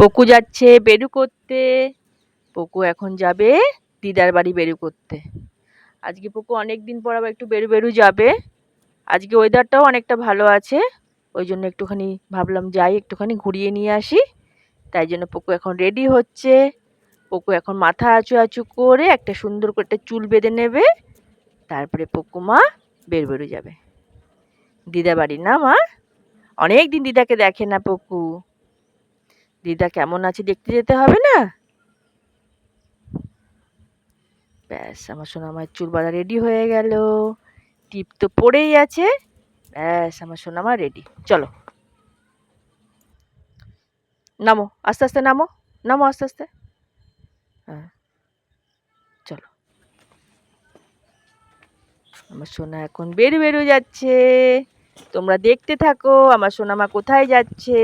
পকু যাচ্ছে বেরু করতে। পকু এখন যাবে দিদার বাড়ি বেরু করতে। আজকে পকু অনেকদিন পর আবার একটু বেরু বেরু যাবে। আজকে ওয়েদারটাও অনেকটা ভালো আছে, ওই জন্য একটুখানি ভাবলাম যাই একটুখানি ঘুরিয়ে নিয়ে আসি। তাই জন্য পকু এখন রেডি হচ্ছে। পকু এখন মাথা আঁচু আঁচু করে একটা সুন্দর করে একটা চুল বেঁধে নেবে, তারপরে পকু মা বেরু বেরু যাবে দিদা বাড়ি। না মা, অনেকদিন দিদাকে দেখে না পকু। দিদা কেমন আছে দেখতে যেতে হবে না? ব্যাস, আমার সোনামার চুল বাঁধা রেডি হয়ে গেল। টিপ তো পড়েই আছে। ব্যাস, আমার সোনামা রেডি। চলো নামো, আস্তে আস্তে নামো, নামো আস্তে আস্তে। হ্যাঁ চলো, আমার সোনা এখন বেরু বেরু যাচ্ছে। তোমরা দেখতে থাকো আমার সোনামা কোথায় যাচ্ছে।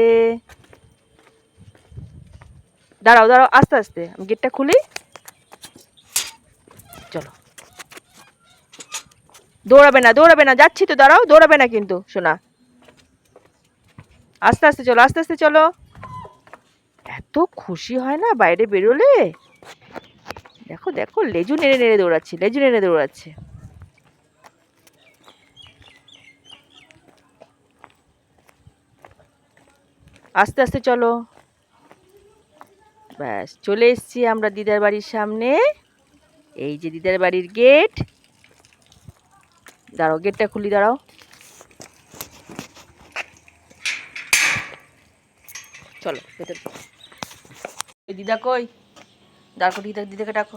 দাঁড়াও দাঁড়াও, আস্তে আস্তে আমি গেটটা খুলি। চলো, দৌড়াবে না দৌড়াবে না, যাচ্ছি তো, দাঁড়াও, দৌড়াবে না কিন্তু সোনা। আস্তে আস্তে চলো, আস্তে আস্তে চলো। এত খুশি হয় না বাইরে বেরোলে। দেখো দেখো, লেজু নেড়ে নেড়ে দৌড়াচ্ছে, লেজু নেড়ে দৌড়াচ্ছে। আস্তে আস্তে চলো। ব্যাস, চলে এসছি আমরা দিদার বাড়ির সামনে। এই যে দিদার বাড়ির গেট। দাঁড়াও, গেটটা খুলি, দাঁড়াও। চলো ভেতর। দিদা কই? ডাকো দিদা, দিদাকে ডাকো,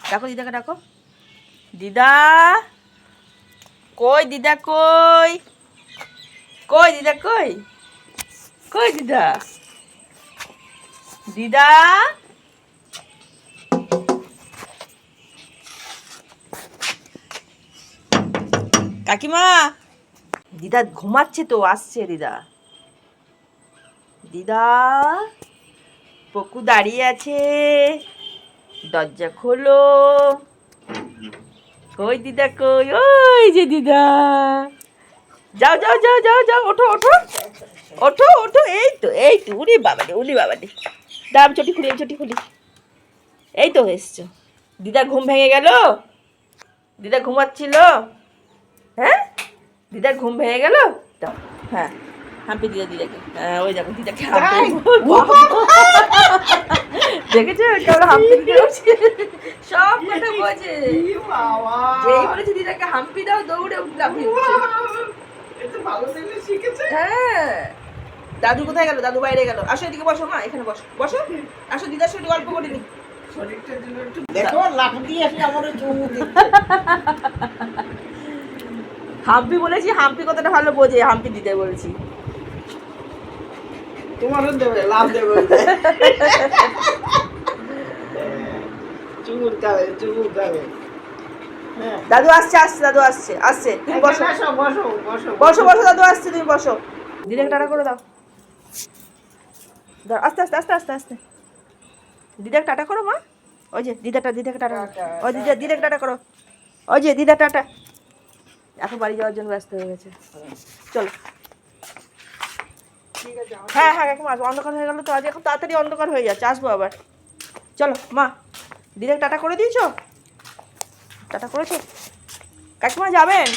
ডাকো দিদাকে ডাকো। দিদা কই? দিদা কই? কই দিদা কই? কই দিদা? দিদা কাকিমা, দিদা ঘুমাচ্ছে তো, আসছে দিদা। দিদা, পকু দাঁড়িয়ে আছে, দরজা খোলো। কই দিদা কই? ওই যে দিদা। যাও যাও যাও যাও যাও, ওঠো ওঠো ওঠো ওঠো। এই তো এই তো, উনি বাবারে উনি বাবারে। দাম চটি খুলি, চটি খুলি। এই তো এসছো। দিদা ঘুম ভেঙে গেল? দিদা ঘুমাচ্ছিল? হ্যাঁ, দিদার ঘুম ভেঙে গেল? হ্যাঁ, হাম্পি দিদা দিদাকে। হ্যাঁ, ওই দেখো দিদাকে হাম্পি। দেখেছো কেমন হাম্পি দিতে হচ্ছে? সব কথা বোঝে। যেই বলেছে দিদাকে হাম্পি দাও, দৌড়ে লাফিয়ে উঠছে। হ্যাঁ। দাদু কোথায় গেল? দাদু বাইরে গেল। আসো এদিকে বসো মা, এখানে বসো বসো। আসো দিদার সাথে গল্প করে নি। দেখো লাফ দিয়ে এসে আমার চুমু দিচ্ছে। হাম্পি বলেছি, হাম্পি কথাটা ভালো বোঝে, হাম্পি দিতে বলেছি। তোমারও দেবে, লাভ দেবে। চুমুর খাবে, চুমুর খাবে। দাদু আসছে, আসছে, দাদু আসছে, আসছে। তুমি বসো বসো বসো বসো বসো বসো, দাদু আসছে, তুমি বসো। দিদাকে টাটা করে দাও। দাও, আস্তে আস্তে আস্তে আস্তে আস্তে। দিদাকে টাটা করো মা। ওই যে দিদাটা, দিদাকে টাটা। ওই দিদা, দিদাকে টাটা করো। ওই যে দিদা টাটা। এখন বাড়ি যাওয়ার জন্য ব্যস্ত হয়ে গেছে। চলো। হ্যাঁ হ্যাঁ, এখন আসবো, অন্ধকার হয়ে গেল তো, আজ এখন তাড়াতাড়ি অন্ধকার হয়ে যাচ্ছে, আসবো আবার। চলো মা, দিদাকে টাটা করে দিয়েছো? টাটা করেছো? কাকিমা যাবেন?